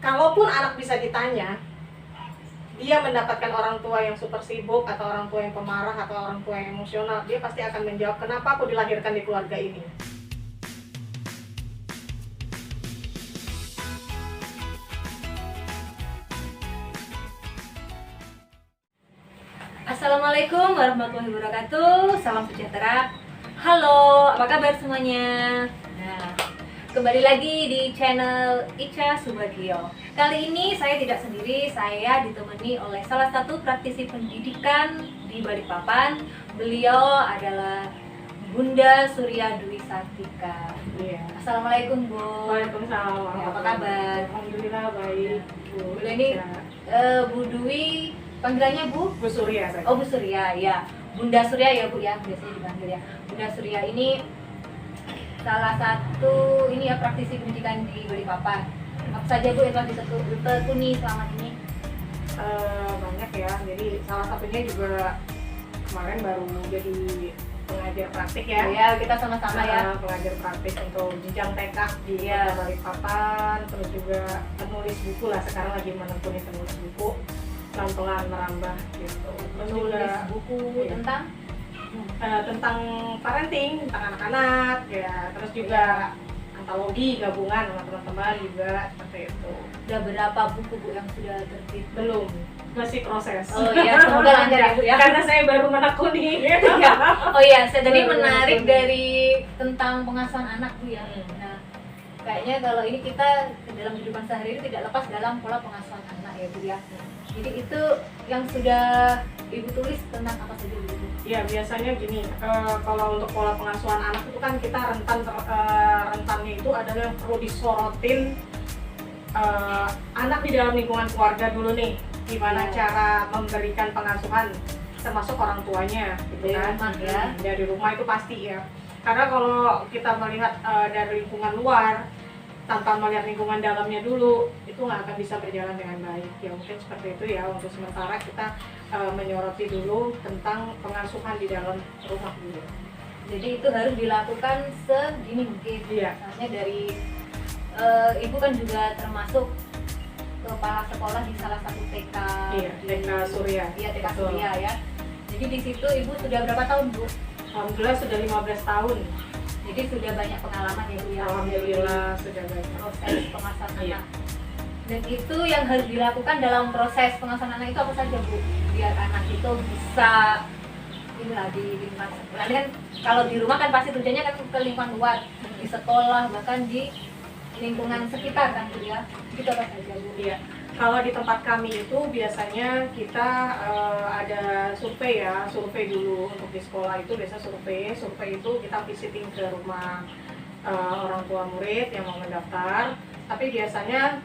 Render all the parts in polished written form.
kalaupun anak bisa ditanya, dia mendapatkan orang tua yang super sibuk atau orang tua yang pemarah atau orang tua yang emosional, dia pasti akan menjawab, kenapa aku dilahirkan di keluarga ini. Assalamualaikum warahmatullahi wabarakatuh. Salam sejahtera. Halo, apa kabar semuanya? Nah, kembali lagi di channel Ica Subagio. Kali ini saya tidak sendiri, saya ditemani oleh salah satu praktisi pendidikan di Balikpapan. Beliau adalah Bunda Surya Dwi Sartika. Iya. Assalamualaikum Bu. Waalaikumsalam. Ya, apa kabar? Alhamdulillah baik. Bu ini Bu Dwi, panggilannya Bu Surya saja. Oh, Bu Surya, ya. Bunda Surya ya Bu ya, biasanya dipanggil ya. Bunda Surya ini salah satu ini ya praktisi pendidikan di Balikpapan. Apa saja Bu yang telah ditekuni selama ini? Banyak ya. Jadi salah satunya juga kemarin baru jadi pengajar praktik ya. Ya, kita sama-sama ya. Pengajar praktik untuk jenjang TK di Iya. Balikpapan, terus juga penulis buku lah, sekarang lagi menekuni penulis buku, pelan-pelan merambah gitu. Terus juga Menulis buku iya. tentang parenting, tentang anak-anak ya, terus juga antologi gabungan sama teman-teman juga seperti itu. udah berapa buku Bu yang sudah terbit? Belum, masih proses. Oh iya, semoga lancar ya Bu ya. Karena saya baru menekuni. Oh iya, saya tadi Baru menarik menekuni. dari tentang pengasuhan anak Bu ya. Nah, kayaknya kalau ini kita dalam kehidupan sehari-hari tidak lepas dalam pola pengasuhan anak ya Bu ya. Jadi itu yang sudah Ibu tulis tentang apa saja Bu? Ya biasanya gini, kalau untuk pola pengasuhan anak itu kan kita rentannya itu adalah yang perlu disorotin anak di dalam lingkungan keluarga dulu nih, gimana Ya. cara memberikan pengasuhan termasuk orang tuanya gitu Dari kan. rumah ya. Dari rumah itu pasti ya, karena kalau kita melihat dari lingkungan luar tanpa melihat lingkungan dalamnya dulu, itu nggak akan bisa berjalan dengan baik ya. Mungkin seperti itu ya, untuk sementara kita menyoroti dulu tentang pengasuhan di dalam rumah dulu. Jadi itu harus dilakukan segini mungkin. Iya. Misalnya dari Ibu kan juga termasuk kepala sekolah di salah satu TK. Iya, TK Surya. Iya, TK Betul. Surya ya. Jadi di situ Ibu sudah berapa tahun Bu? Alhamdulillah sudah 15 tahun. Jadi sudah banyak pengalaman ya Bu ya. Alhamdulillah sudah banyak. Proses pengasuhan Iya. anak. Dan itu yang harus dilakukan dalam proses pengasuhan anak itu apa saja Bu? Biar anak itu bisa inilah di lingkungan sekolah. Ini kan kalau di rumah kan pasti tujuannya kan ke lingkungan luar, di sekolah bahkan di lingkungan sekitar kan Bu ya. Itu apa saja Bu? Iya. Kalau di tempat kami itu biasanya kita ada survei ya, survei dulu untuk di sekolah itu biasa survei itu kita visiting ke rumah orang tua murid yang mau mendaftar. Tapi biasanya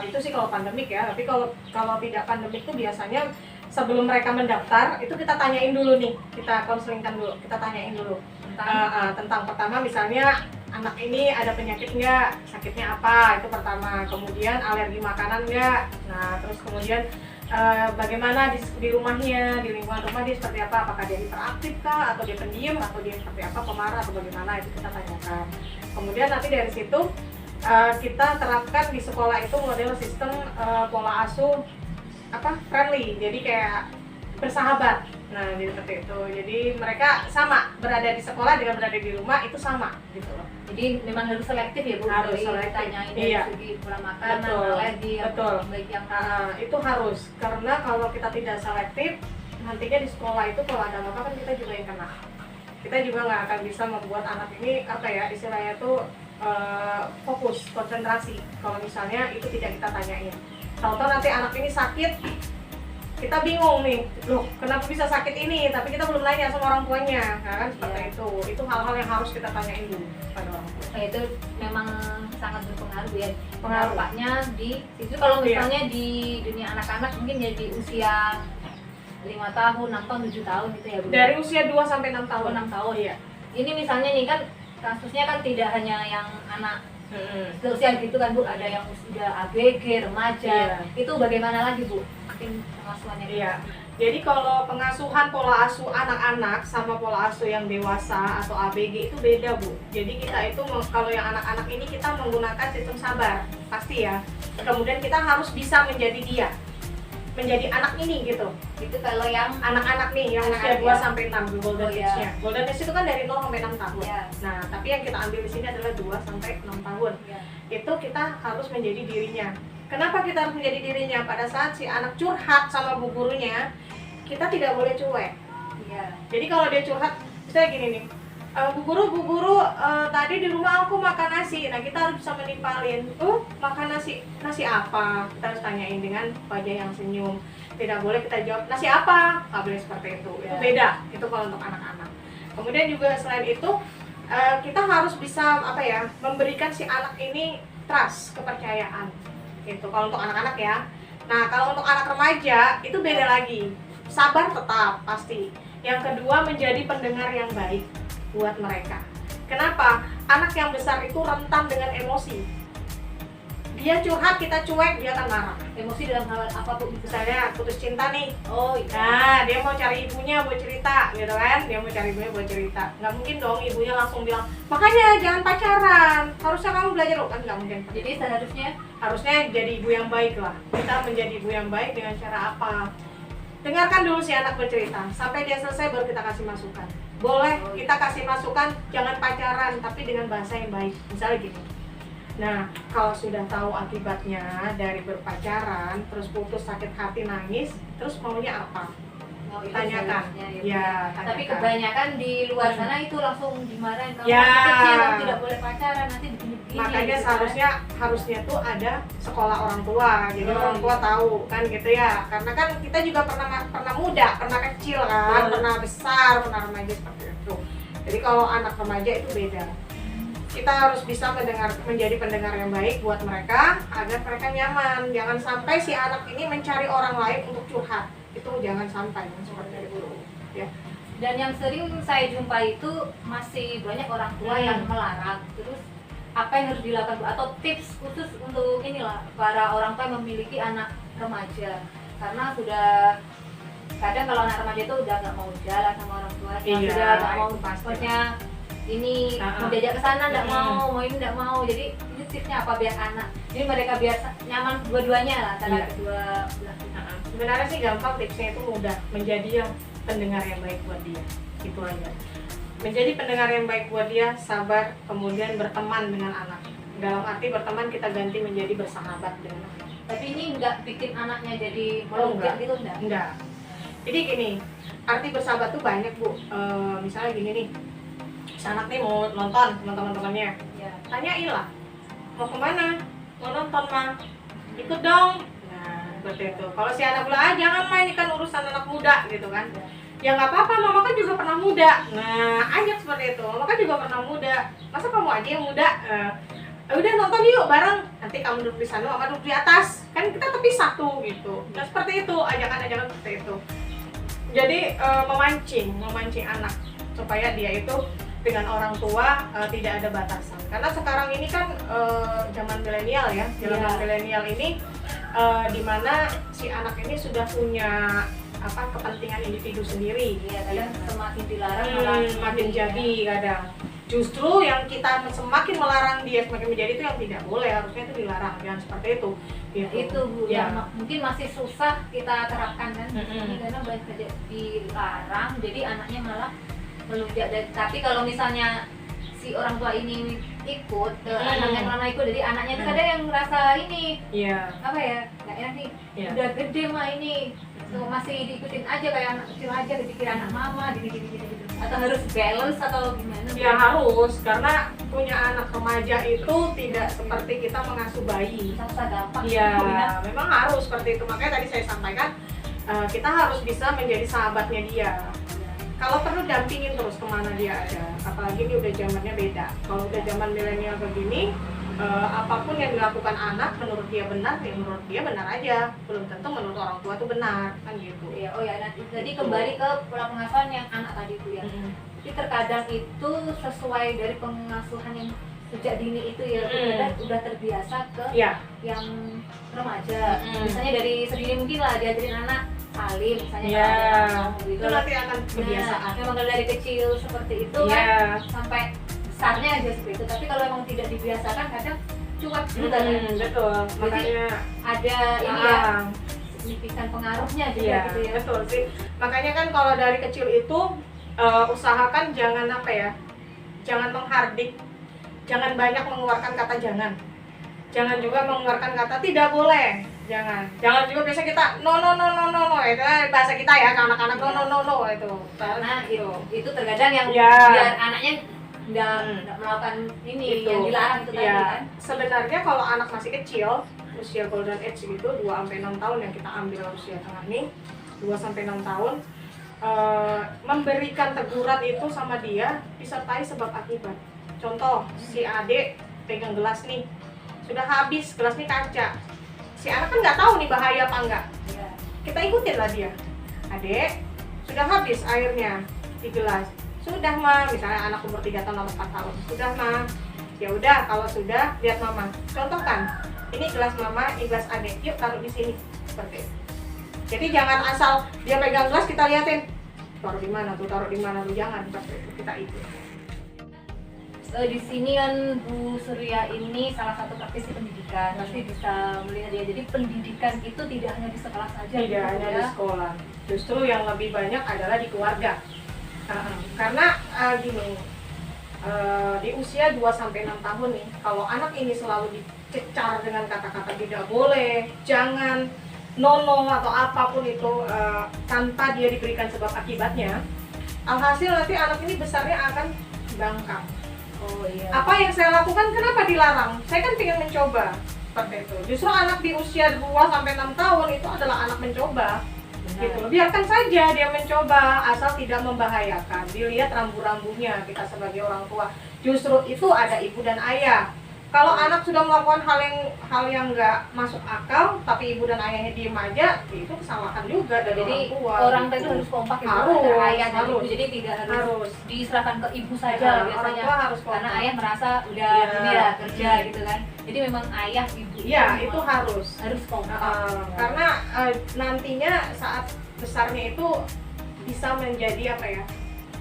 itu sih kalau pandemik ya. Tapi kalau tidak pandemik itu biasanya sebelum mereka mendaftar itu kita tanyain dulu nih, kita konselingkan dulu, kita tanyain dulu tentang pertama misalnya anak ini ada penyakit nggak, sakitnya apa, itu pertama. Kemudian alergi makanan nggak, nah terus kemudian bagaimana di rumahnya, di lingkungan rumah dia seperti apa, apakah dia hiperaktif kah, atau dia pendiam, atau dia seperti apa, pemarah atau bagaimana, itu kita tanyakan. Kemudian nanti dari situ kita terapkan di sekolah itu model sistem pola asuh friendly, jadi kayak bersahabat. Nah, jadi seperti itu. Jadi mereka sama, berada di sekolah dengan berada di rumah itu sama gitu loh. Jadi memang harus selektif ya Bu, Harus dari selektif. ditanyain dari Iya. segi pola makanan, Betul. alergi, Betul. baik yang Itu harus, karena kalau kita tidak selektif, nantinya di sekolah itu kalau ada apa kan kita juga yang kena. Kita juga nggak akan bisa membuat anak ini istilahnya tuh fokus, konsentrasi. Kalau misalnya itu tidak kita tanyain. Tahu-tahu nanti anak ini sakit, kita bingung nih, loh kenapa bisa sakit ini, tapi kita belum nanya sama orang tuanya, nah, kan seperti itu hal-hal yang harus kita tanyain dulu pada orang tua. Nah, itu memang sangat berpengaruh ya. Pengaruh. Dampaknya di situ kalau misalnya di dunia anak-anak mungkin ya di usia 5 tahun, 6 tahun, 7 tahun gitu ya Bu. Dari usia 2 sampai 6 tahun. 6 tahun. Iya. Ini misalnya nih kan kasusnya kan tidak hanya yang anak seusia gitu kan Bu, ada yang usia ABG, remaja. Iya. Itu bagaimana lagi Bu? Mungkin pengasuhannya. Iya. Jadi kalau pengasuhan pola asuh anak-anak sama pola asuh yang dewasa atau ABG itu beda Bu. Jadi kita itu kalau yang anak-anak ini kita menggunakan sistem sabar, pasti ya. kemudian kita harus bisa menjadi dia, menjadi anak ini gitu. Itu kalau yang Anak-anak nih yang usia Anak-anak 2 ya. sampai 6 golden Oh, iya. age-nya. Golden age itu kan dari 0 sampai 6 tahun. Iya. Nah, tapi yang kita ambil di sini adalah 2 sampai 6 tahun. ya, Itu kita harus menjadi dirinya. Kenapa kita harus menjadi dirinya? Pada saat si anak curhat sama bu gurunya, kita tidak boleh cuek. ya, Jadi kalau dia curhat, saya gini nih, bu guru, tadi di rumah aku makan nasi. Nah, kita harus bisa menimpalin, makan nasi apa? Kita harus tanyain dengan wajah yang senyum. Tidak boleh kita jawab nasi apa? Nggak boleh seperti itu. Itu Ya. beda. Itu kalau untuk anak-anak. Kemudian juga selain itu, kita harus bisa memberikan si anak ini trust, kepercayaan. Gitu. Kalau untuk anak-anak ya. Nah, kalau untuk anak remaja itu beda lagi. Sabar tetap pasti. Yang kedua, menjadi pendengar yang baik buat mereka. Kenapa? Anak yang besar itu rentan dengan emosi. Dia curhat, kita cuek, dia akan marah. emosi dalam hal apa Bu? Misalnya putus cinta nih. Oh iya. Nah, dia mau cari ibunya buat cerita, gitu kan? Dia mau cari ibunya buat cerita. Nggak mungkin dong ibunya langsung bilang, makanya jangan pacaran. Harusnya kamu belajar loh, kan nggak mungkin. Jadi Harusnya jadi ibu yang baik lah. Kita menjadi ibu yang baik dengan cara apa? Dengarkan dulu si anak bercerita, sampai dia selesai baru kita kasih masukan. Boleh kita kasih masukan, jangan pacaran, tapi dengan bahasa yang baik. Misalnya gini. Nah, kalau sudah tahu akibatnya dari berpacaran, terus putus, sakit hati, nangis, terus maunya apa? oh, itu Tanyakan. seharusnya, Ya, Tapi tanyakan. kebanyakan di luar sana itu langsung dimarahin kamu Ya. masih kecil, kamu tidak boleh pacaran, nanti begini-begini. Makanya gitu kan. harusnya tuh ada sekolah orang tua, jadi Oh, orang tua iya. tahu kan gitu ya. Karena kan kita juga pernah muda, pernah kecil kan, Betul. pernah besar, pernah remaja seperti itu. Jadi kalau anak remaja itu beda. Kita harus bisa menjadi pendengar yang baik buat mereka agar mereka nyaman. Jangan sampai si anak ini mencari orang lain untuk curhat. Itu jangan sampai seperti itu. Ya. Dan yang sering saya jumpa itu masih banyak orang tua yang melarang. Terus apa yang harus dilakukan Bu? Atau tips khusus untuk inilah para orang tua yang memiliki anak remaja, karena sudah kadang kalau anak remaja itu udah nggak mau jalan sama orang tua, Iya, sudah nggak mau itu pasti. pokoknya ini mau diajak ke sana nggak mau ini nggak mau. Jadi ini tipsnya apa biar anak ini mereka biar nyaman dua-duanya lah antara Iya. kedua belah pihak. Sebenarnya sih gampang, tipsnya itu mudah. Menjadi yang pendengar yang baik buat dia. Itu aja. Menjadi pendengar yang baik buat dia, sabar, kemudian berteman dengan anak. Dalam arti berteman kita ganti menjadi bersahabat dengan anak. Tapi ini nggak bikin anaknya jadi Oh, melunjak enggak. gitu enggak? Enggak. Jadi gini, arti bersahabat tuh banyak Bu. Misalnya gini nih, si anak nih mau nonton sama teman-temannya. Ya. Tanyain lah, mau kemana? Mau nonton mah? Ikut dong. Nah, seperti itu. Kalau si anak bilang, jangan main, ini kan urusan anak muda gitu kan. Ya nggak apa-apa, mama kan juga pernah muda. Nah, ajak seperti itu. Mama kan juga pernah muda. Masa kamu aja yang muda? Udah nonton yuk bareng. Nanti kamu duduk di sana, mama duduk di atas. Kan kita terpisah tuh gitu. Nah, seperti itu, ajakan-ajakan seperti itu. Jadi memancing anak supaya dia itu dengan orang tua tidak ada batasan. Karena sekarang ini kan zaman milenial ya, zaman milenial ini dimana si anak ini sudah punya kepentingan individu sendiri. Iya, kadang semakin dilarang Makin jadi kadang. Justru yang kita semakin melarang dia semakin menjadi itu yang tidak boleh, harusnya itu dilarang, jangan seperti itu. Gitu. itu Bu, Ya. yang mungkin masih susah kita terapkan kan. Mm-mm. Karena banyak saja dilarang, jadi anaknya malah melunjak. Tapi kalau misalnya si orang tua ini ikut ke anaknya malah ikut, jadi anaknya itu kadang yang ngerasa ini Iya. apa ya, nggak enak nih, Iya. udah gede mah ini tuh masih diikutin aja kayak anak kecil aja, dipikir anak mama gini gitu. Atau harus balance atau gimana? Ya harus, karena punya anak remaja itu tidak seperti kita mengasuh bayi. Susah gampang. Iya, memang harus seperti itu. Makanya tadi saya sampaikan kita harus bisa menjadi sahabatnya dia. Kalau perlu dampingin terus kemana dia ada. Apalagi ini udah zamannya beda. Kalau udah zaman milenial begini, apapun yang dilakukan anak menurut dia benar, ya menurut dia benar aja. Belum tentu menurut orang tua itu benar, kan gitu. Iya, oh ya, nanti jadi kembali ke pola pengasuhan yang anak tadi itu ya. Jadi terkadang itu sesuai dari pengasuhan yang sejak dini itu ya, kadang udah terbiasa ke Iya. yang remaja. Misalnya dari sedini mungkin lah diajarin anak salim, misalnya Iya. kalau ada yang ngomong gitu. Itu nanti akan kebiasaan. Nah, memang dari kecil seperti itu Iya. kan sampai besarnya aja seperti itu. Tapi kalau memang tidak dibiasakan kadang cuek juga kan. Betul, makanya Ada ini ya, signifikan pengaruhnya juga iya, gitu ya. betul sih. Makanya kan kalau dari kecil itu usahakan jangan apa ya, jangan menghardik, jangan banyak mengeluarkan kata jangan. Jangan juga mengeluarkan kata tidak boleh. Jangan juga biasa kita no itu bahasa kita ya, ke anak-anak no itu. Karena itu terkadang yang Ya. biar anaknya nggak melakukan ini Itu. yang dilarang itu tadi Ya, kan. sebenarnya kalau anak masih kecil, usia golden age gitu 2-6 tahun yang kita ambil usia tengah nih, 2-6 tahun, memberikan teguran itu sama dia disertai sebab akibat. Contoh, si adik pegang gelas nih, sudah habis gelas nih kaca. Si anak kan nggak tahu nih bahaya apa enggak. Iya. Kita ikutin lah dia. Adek, sudah habis airnya di gelas. Sudah mah, misalnya anak umur 3 tahun atau 4 tahun. Sudah mah. Ya udah, kalau sudah lihat mama. Contohkan, ini gelas mama, ini gelas adek. Yuk taruh di sini. Seperti itu. Jadi jangan asal dia pegang gelas kita liatin. Taruh di mana tuh, jangan seperti itu. Kita ikut. Di sini kan Bu Surya ini salah satu praktisi pendidikan, pasti bisa melihat ya. Jadi pendidikan itu tidak hanya di sekolah saja, Tidak gitu hanya ya. di sekolah. Justru yang lebih banyak adalah di keluarga. Karena gini, di usia 2-6 tahun nih, kalau anak ini selalu dicecar dengan kata-kata tidak boleh, jangan, nono atau apapun itu tanpa dia diberikan sebab akibatnya, alhasil nanti anak ini besarnya akan bangkang. Oh iya. Apa yang saya lakukan, kenapa dilarang? Saya kan ingin mencoba. Seperti itu. Justru anak di usia 2-6 tahun itu adalah anak mencoba. Benar. Gitu. Biarkan saja dia mencoba, asal tidak membahayakan. Dilihat rambu-rambunya kita sebagai orang tua. Justru itu ada ibu dan ayah. Kalau anak sudah melakukan hal yang nggak masuk akal, tapi ibu dan ayahnya diem aja, itu kesalahan juga dari Jadi orang tua. orang tua itu gitu. harus kompak ya, Harus, antara ayah dan harus. ibu. Jadi tidak harus Harus. diserahkan ke ibu saja Orang biasanya. tua harus kompak. Karena ayah merasa udah Iya. ini ya kerja gitu kan. Jadi memang ayah ibu Iya, memang itu harus. kompak. Karena nantinya saat besarnya itu bisa menjadi apa ya,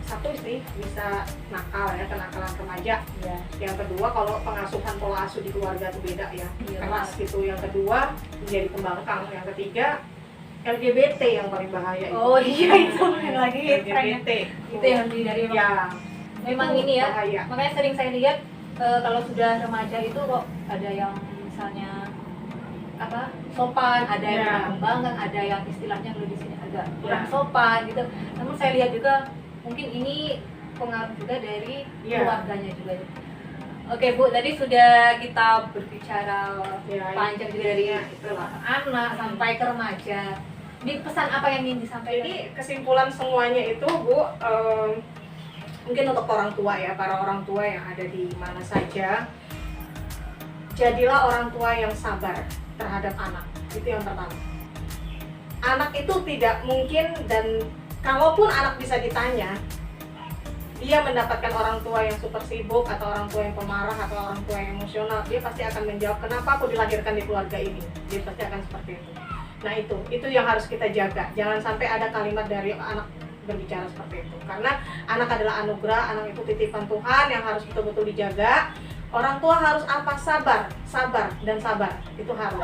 satu sih bisa nakal ya, kenakalan remaja. Ya. Yang kedua, kalau pengasuhan pola asuh di keluarga itu beda ya, Iya, keras gitu. Yang kedua menjadi pembangkang. Yang ketiga LGBT yang paling bahaya. Oh iya, itu yang lagi LGBT itu yang dari ya, memang itu ini ya. bahaya. Makanya sering saya lihat kalau sudah remaja itu kok ada yang misalnya apa sopan, ada yang Ya. banggang, ada yang istilahnya kalau di sini agak kurang Ya. sopan gitu. Namun saya lihat juga mungkin ini pengaruh juga dari Ya. keluarganya juga. Oke Bu, tadi sudah kita berbicara Ya, panjang juga dari itulah. anak sampai ke remaja. Ini pesan apa yang ingin disampaikan? Jadi kesimpulan semuanya itu Bu, mungkin untuk orang tua ya, para orang tua yang ada di mana saja, jadilah orang tua yang sabar terhadap anak. Itu yang pertama. Anak itu tidak mungkin, dan kalaupun anak bisa ditanya, dia mendapatkan orang tua yang super sibuk atau orang tua yang pemarah atau orang tua yang emosional, dia pasti akan menjawab, kenapa aku dilahirkan di keluarga ini? Dia pasti akan seperti itu. Nah itu yang harus kita jaga. Jangan sampai ada kalimat dari anak berbicara seperti itu. Karena anak adalah anugerah, anak itu titipan Tuhan yang harus betul-betul dijaga. Orang tua harus apa? Sabar, dan sabar. Itu harus.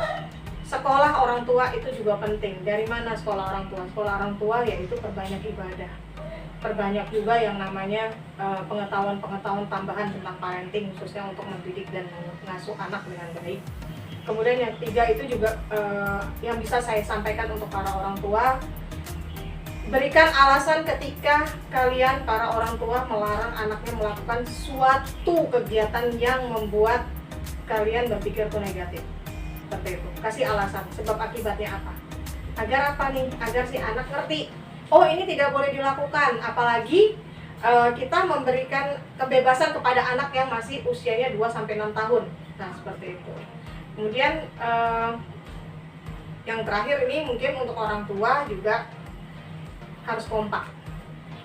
Sekolah orang tua itu juga penting. Dari mana sekolah orang tua? Sekolah orang tua yaitu perbanyak ibadah. Perbanyak juga yang namanya pengetahuan-pengetahuan tambahan tentang parenting, khususnya untuk mendidik dan mengasuh anak dengan baik. Kemudian yang ketiga itu juga yang bisa saya sampaikan untuk para orang tua, berikan alasan ketika kalian para orang tua melarang anaknya melakukan suatu kegiatan yang membuat kalian berpikir itu negatif. Seperti itu. Kasih alasan, sebab akibatnya apa. Agar apa nih? Agar si anak ngerti, oh ini tidak boleh dilakukan. Apalagi kita memberikan kebebasan kepada anak yang masih usianya 2-6 tahun. Nah seperti itu. Kemudian yang terakhir ini mungkin untuk orang tua juga harus kompak.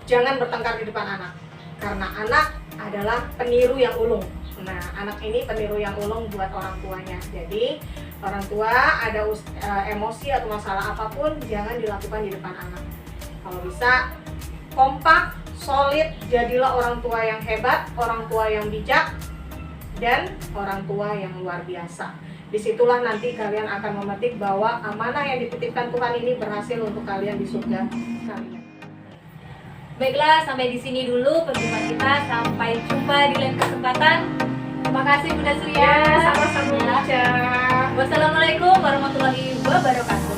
Jangan bertengkar di depan anak, karena anak adalah peniru yang ulung. Nah, anak ini peniru yang ulung buat orang tuanya. Jadi, orang tua ada emosi atau masalah apapun, jangan dilakukan di depan anak. Kalau bisa, kompak, solid, jadilah orang tua yang hebat, orang tua yang bijak. dan orang tua yang luar biasa. Disitulah nanti kalian akan memetik bahwa amanah yang dititipkan Tuhan ini berhasil untuk kalian di surga kalian. Baiklah, sampai di sini dulu perjumpaan kita. Sampai jumpa di lain kesempatan. Terima kasih Bunda Surya. Sama-sama. Wassalamualaikum warahmatullahi wabarakatuh.